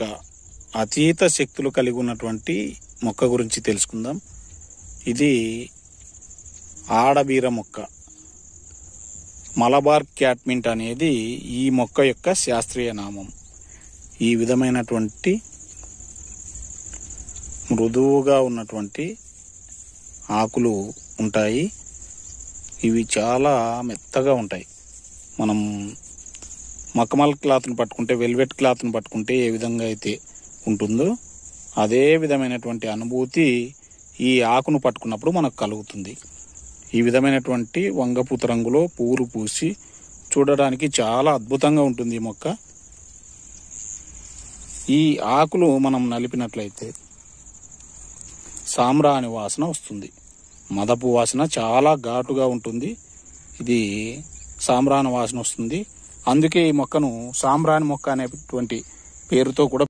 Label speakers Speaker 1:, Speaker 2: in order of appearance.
Speaker 1: ఒక అతీత శక్తులు కలిగి ఉన్నటువంటి మొక్క గురించి తెలుసుకుందాం. ఇది ఆడబీర మొక్క. మలబార్ క్యాట్మింట్ అనేది ఈ మొక్క యొక్క శాస్త్రీయ నామం. ఈ విధమైనటువంటి మృదువుగా ఉన్నటువంటి ఆకులు ఉంటాయి. ఇవి చాలా మెత్తగా ఉంటాయి. మనం మఖమల్ క్లాత్ని పట్టుకుంటే, వెల్వెట్ క్లాత్ని పట్టుకుంటే ఏ విధంగా అయితే ఉంటుందో అదే విధమైనటువంటి అనుభూతి ఈ ఆకును పట్టుకున్నప్పుడు మనకు కలుగుతుంది. ఈ విధమైనటువంటి వంగపూత రంగులో పువ్వులు పూసి చూడడానికి చాలా అద్భుతంగా ఉంటుంది ఈ మొక్క. ఈ ఆకులు మనం నలిపినట్లయితే సాంబ్రాణి వాసన వస్తుంది. మదపు వాసన చాలా ఘాటుగా ఉంటుంది. ఇది సాంబ్రాణి వాసన వస్తుంది. అందుకే ఈ మొక్కను సాంబ్రాణి మొక్క అనేటువంటి పేరుతో కూడా